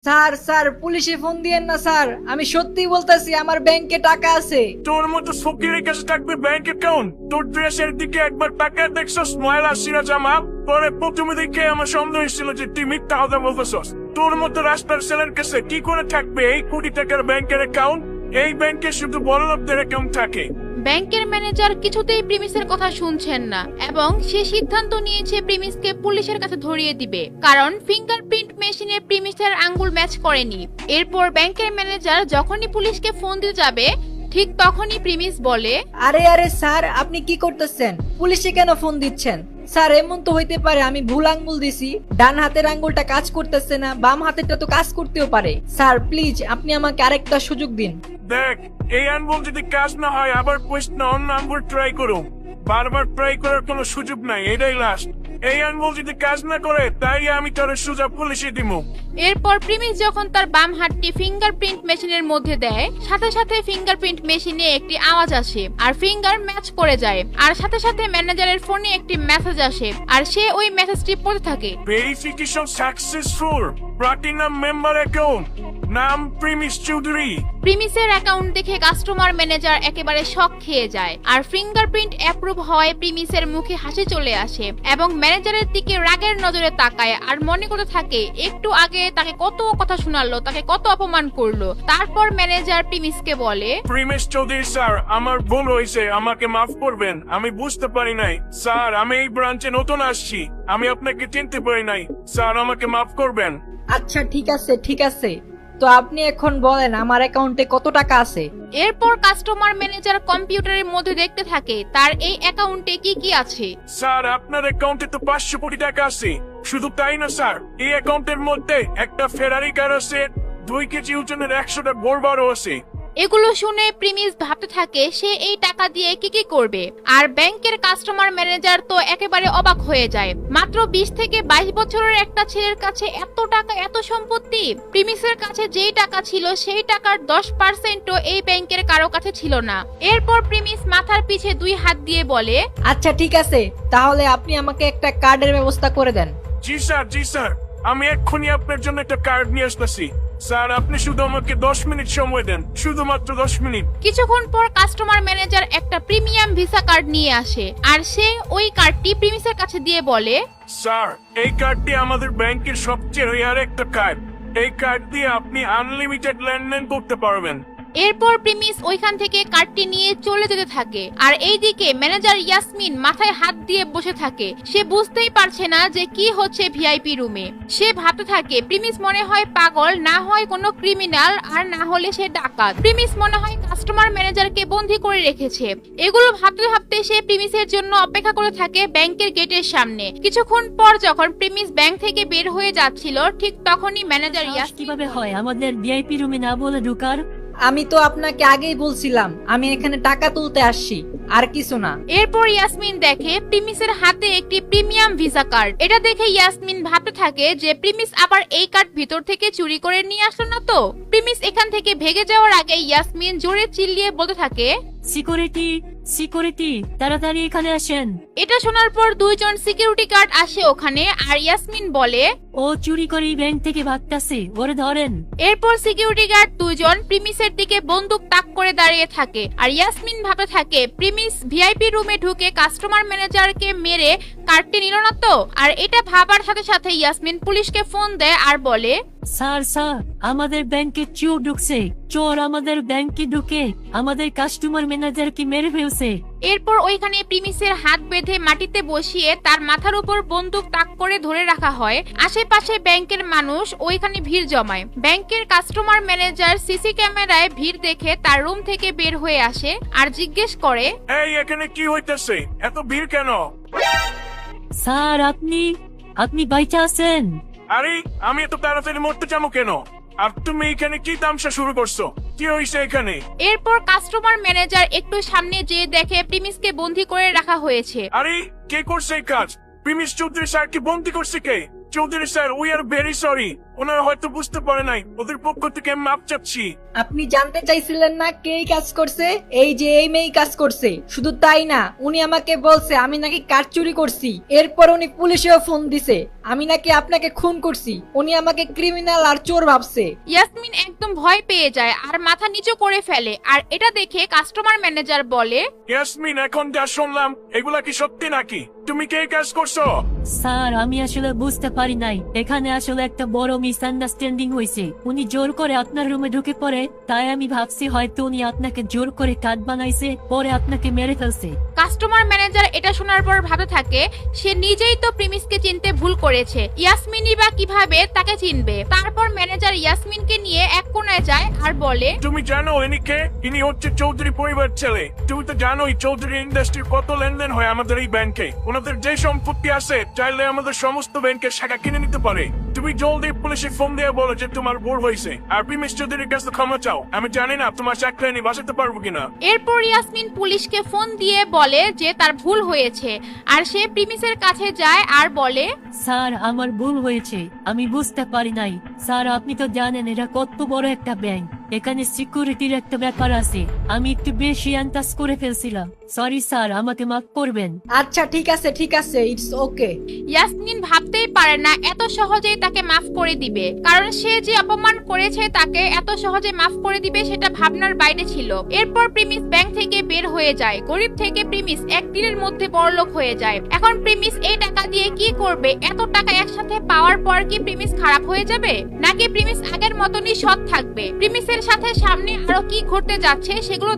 Sir sir পুলিশে phone দিয়েন না স্যার, আমি সত্যি বলতেছি আমার ব্যাংকে টাকা আছে। তোর মতো ফকিরের কাছে থাকবে ব্যাংক অ্যাকাউন্ট? তোর ড্রেসের দিকে একবার টাকা দেখছো, স্মাইল আসছিরা জামা পরে প্রথমে দেখে আমার সন্দেহ হয়েছিল যে তুই মিথ্যা কথা বলতেছস। তোর মতো রাস্তার ছেলের কাছে কি করে থাকবে এই কোটি টাকার ব্যাংকের অ্যাকাউন্ট? এই ব্যাংকে শুধু বড়লোকদের অ্যাকাউন্ট থাকে। ব্যাংকের ম্যানেজার কিছুতেই প্রিমিসের কথা শুনছেন না এবং সে সিদ্ধান্ত নিয়েছে প্রিমিসকে পুলিশের কাছে ধরিয়ে দিবে, কারণ ফিঙ্গারপ্রিন্ট মেশিনে প্রিমিসের আঙ্গুল ম্যাচ করেনি। এরপর ব্যাংকের ম্যানেজার যখনই পুলিশকে ফোন দিতে যাবে ঠিক তখনই প্রিমিস বলে, আরে আরে স্যার আপনি কি করতেছেন? পুলিশে কেন ফোন দিচ্ছেন? স্যার এমন তো হইতে পারে আমি ভুল আঙ্গুল দিছি, ডান হাতের আঙ্গুলটা কাজ করতেছে না, বাম হাতেরটা তো কাজ করতেও পারে। স্যার প্লিজ আপনি আমাকে আরেকটা সুযোগ দিন। দেখ, এই আঙ্গুল যদি কাজ না হয় আবার কোয়েশ্চন অন্য আঙ্গুল ট্রাই করো। বারবার ট্রাই করার কোনো সুযোগ নাই, এটাই লাস্ট। এই আঙ্গুল যদি কাজ না করে তাই আমি তোর সুযোগ পুলিশে দিব। এরপর প্রিমিস যখন তার বাম হাতটি ফিঙ্গারপ্রিন্ট মেশিনের মধ্যে দেয় সাথে সাথে ফিঙ্গারপ্রিন্ট মেশিনে একটি আওয়াজ আসে আর ফিঙ্গার ম্যাচ করে যায়, আর সাথে সাথে ম্যানেজারের ফোনে একটি মেসেজ আসে আর সে ওই মেসেজটি পড়তে থাকে। Verification successful, platinum member account, নাম প্রিমিস চৌধুরী। প্রিমিসের অ্যাকাউন্ট দেখে কাস্টমার ম্যানেজার একেবারে শক খেয়ে যায় আর ফিঙ্গারপ্রিন্ট অ্যাপ্রুভ হয় প্রিমিসের মুখে হাসি চলে আসে এবং ম্যানেজারের দিকে রাগের নজরে তাকায় আর মনে করতে থাকে একটু আগে তাকে কত কথা শোনালো, তাকে কত অপমান করলো। তারপর ম্যানেজার প্রিমিসকে বলে, প্রিমিস চৌধুরী স্যার, আমার ভুল হয়েছে, আমাকে মাফ করবেন। আমি বুঝতে পারি নাই স্যার, আমি এই ব্রাঞ্চে নতুন আসছি, আমি আপনাকে চিনতে পারি নাই স্যার, আমাকে মাফ করবেন। আচ্ছা ঠিক আছে ঠিক আছে, তো আপনি এখন বলেন আমার অ্যাকাউন্টে কত টাকা আছে? এরপর কাস্টমার ম্যানেজার কম্পিউটারের মধ্যে দেখতে থাকে তার এই অ্যাকাউন্টে কি কি আছে। স্যার আপনার অ্যাকাউন্টে তো 500 কোটি টাকা আছে। শুধু তাই না স্যার, এই অ্যাকাউন্টের মধ্যে একটা ফেরারি কার আছে, 2 কেজি ওজনের 100টা বোরবারও আছে। এগুলো শুনে প্রিমিস ভাবতে থাকে সে এই টাকা দিয়ে কি কি করবে, আর ব্যাংকের কাস্টমার ম্যানেজার তো একেবারে অবাক হয়ে যায়। মাত্র 20 থেকে 22 বছরের একটা ছেলের কাছে এত টাকা, এত সম্পত্তি। প্রিমিসের কাছে যেই টাকা ছিল সেই টাকার 10%ও এই ব্যাংকের কারো কাছে ছিল না। এরপর প্রিমিস মাথার পিছে 2 হাত দিয়ে বলে, আচ্ছা ঠিক আছে, তাহলে আপনি আমাকে একটা কার্ডের ব্যবস্থা করে দেন। জি স্যার, জি স্যার, আমি এক্ষুনি আপনার জন্য একটা কার্ড নিয়ে আসতেছি। স্যার আপনি শুধু আমাকে 10 মিনিট সময় দেন, শুধুমাত্র 10 মিনিট। কিছুক্ষণ পর কাস্টমার ম্যানেজার একটা প্রিমিয়াম ভিসা কার্ড নিয়ে আসে আর সে ওই কার্ডটি প্রিমিসের কাছে দিয়ে বলে, স্যার এই কার্ডটি আমাদের ব্যাংকের সবচেয়ে রেয়ার একটা কার্ড। এই কার্ড দিয়ে আপনি আনলিমিটেড লেনদেন করতে পারবেন। এরপর প্রিমিস ওইখান থেকে কার্ডটি নিয়ে চলে যেতে থাকে আর এইদিকে ম্যানেজার ইয়াসমিন মাথায় হাত দিয়ে বসে থাকে। সে বুঝতেই পারছে না যে কি হচ্ছে ভিআইপি রুমে। সে ভাবতে থাকে প্রিমিস মনে হয় পাগল, না হয় কোনো ক্রিমিনাল, আর না হলে সে ডাকাত। প্রিমিস মনে হয় কাস্টমার ম্যানেজারকে বন্দী করে রেখেছে। এগুলো ভাবতে ভাবতে সে প্রিমিসের জন্য অপেক্ষা করে থাকে ব্যাংকের গেটের সামনে। কিছুক্ষণ পর যখন প্রিমিস ব্যাংক থেকে বের হয়ে যাচ্ছিল ঠিক তখনই ম্যানেজার ইয়াসমিন কিভাবে হয় আমাদের ভিআইপি রুমে না বলে ঢোকার? আমি তো আপনাকে আগেই বলছিলাম আমি এখানে টাকা তুলতে আসছি, আর কিছু না। এরপর ইয়াসমিন দেখে প্রিমিসের হাতে একটি প্রিমিয়াম ভিসা কার্ড। এটা দেখে ইয়াসমিন ভাবতে থাকে যে প্রিমিস আবার এই কার্ড ভিতর থেকে চুরি করে নিয়ে আসলো না তো। প্রিমিস এখান থেকে ভেগে যাওয়ার আগে ইয়াসমিন জোরে চিল্লিয়ে বলতে থাকে, সিকিউরিটি সিকিউরিটি, তাড়াতাড়ি এখানে আসেন। এটা শোনার পর 2 জন সিকিউরিটি গার্ড আসে ওখানে আর ইয়াসমিন বলে, ও চুরি করে ব্যাংক থেকে ভাগতাছে, ওরে ধরেন। এরপর সিকিউরিটি গার্ড 2 জন প্রিমিসের দিকে বন্দুক তাক করে দাঁড়িয়ে থাকে আর ইয়াসমিন ভাবতে থাকে প্রিমিস ভিআইপি রুমে ঢুকে কাস্টমার ম্যানেজারকে মেরে কার্ডটি নিল না তো। আর এটা ভাবার সাথে সাথে ইয়াসমিন পুলিশকে ফোন দেয় আর বলে, স্যার স্যার, আমাদের ব্যাংকে চোর ঢুকছে, চোর আমাদের ব্যাংকে ঢুকে আমাদের কাস্টমার ম্যানেজারকে মেরে ফেলছে। এরপর ওইখানে প্রিমিসের হাত বেঁধে মাটিতে বসিয়ে তার মাথার উপর বন্দুক তাক করে ধরে রাখা হয়। আশেপাশে ব্যাংকের মানুষ ওইখানে ভিড় জমায়। ব্যাংকের কাস্টমার ম্যানেজার সিসি ক্যামেরায় ভিড় দেখে তার রুম থেকে বের হয়ে আসে আর জিজ্ঞেস করে, এই এখানে কি হইতেছে, এত ভিড় কেন? স্যার আপনি বাইচা আছেন? আরে আমি এত তাড়াতাড়ি মরতে যাবো কেন? আর তুমি এখানে কি তামসা শুরু করছো? কি হয়েছে এখানে? এরপর কাস্টমার ম্যানেজার একটু সামনে যেয়ে দেখে প্রিমিসকে বন্দী করে রাখা হয়েছে। আরে কে করছে এই কাজ? প্রিমিস চৌধুরী স্যার কি বন্দি করছে কে? Chowdhury sir, we are very sorry. ওনারা হয়তো বুঝতে পারে নাই, ওদের পক্ষ থেকে আমি মাপ চাচ্ছি। আপনি জানতে চাইছিলেন না কে এই কাজ করছে? এই যে এই মেয়ে কাজ করছে। শুধু তাই না, উনি আমাকে বলছে আমি নাকি কার চুরি করছি। এরপর উনি পুলিশেও ফোন দিছে আমি নাকি আপনাকে খুন করছি। উনি আমাকে ক্রিমিনাল আর চোর ভাবছে। ইয়াসমিন একদম ভয় পেয়ে যায় আর মাথা নিচু করে ফেলে। আর এটা দেখে কাস্টমার ম্যানেজার বলে, ইয়াসমিন, এখন যা শুনলাম এগুলা কি সত্যি নাকি? তুমি কে কাজ করছো? স্যার আমি আসলে বুঝতে পারি নাই, এখানে আসলে একটা বড় মিসআন্ডারস্ট্যান্ডিং হয়েছে। উনি জোর করে আপনার রুমে ঢুকে পড়ে, তাই আমি ভাবছি হয়তো উনি আপনাকে জোর করে কার্ড বানাইছে, পরে আপনাকে মেরে ফেলছে। কাস্টমার ম্যানেজার এটা শোনার পর ভাবতে থাকে সে নিজেই তো প্রিমিসকে চিনতে ভুল করেছে, ইয়াসমিনই বা কিভাবে তাকে চিনবে। তারপর ম্যানেজার ইয়াসমিনকে নিয়ে এক কোণায় যায় আর বলে, তুমি জানো ইনি কে? ইনি হচ্ছে চৌধুরী পরিবার ছেলে। তুমি তো জানোই চৌধুরী ইন্ডাস্ট্রির কত লেনদেন হয় আমাদের এই ব্যাংকে। ওনাদের যে সম্পত্তি আছে চাইলে আমাদের সমস্ত ব্যাংকের শাখা কিনে নিতে পারে। তুমি জলদি পুলিশে ফোন দিয়ে বলো যে তোমার ভুল হয়েছে আর প্রিমিস চৌধুরীর কাছে ক্ষমা চাও। আমি জানি না তোমার চাকরি আমি বাঁচাতে পারবো কিনা। এরপর ইয়াসমিন পুলিশকে ফোন দিয়ে বলে যে তার ভুল হয়েছে আর সে প্রিমিসের কাছে যায় আর বলে, স্যার আমার ভুল হয়েছে, আমি বুঝতে পারি নাই। স্যার আপনি তো জানেন এটা কত বড় একটা ব্যাংক, এখানে সিকিউরিটির একটা ব্যাপার আছে। আমি একটু বেশি আন্দাজ করে ফেলছিলাম। সরি স্যার, আমাকে মাফ করবেন। আচ্ছা ঠিক আছে, ইটস ওকে। ইয়াসমিন ভাবতেই পারে না এত সহজেই তাকে মাফ করে দিবে, কারণ সে যে অপমান করেছে তাকে এত সহজে মাফ করে দিবে সেটা ভাবনার বাইরে ছিল। এরপর প্রিমিস ব্যাংক থেকে বের হয়ে যায়। গরিব থেকে প্রিমিস একদিনের মধ্যে বড়লোক হয়ে যায়। এখন প্রিমিস এই টাকা দিয়ে কি করবে? এত টাকা একসাথে পাওয়ার পর কি প্রিমিস খারাপ হয়ে যাবে, নাকি প্রিমিস আগের মতনই সৎ থাকবে? প্রিমিসের সাথে সামনে আরো কি ঘটতে যাচ্ছে সেগুলো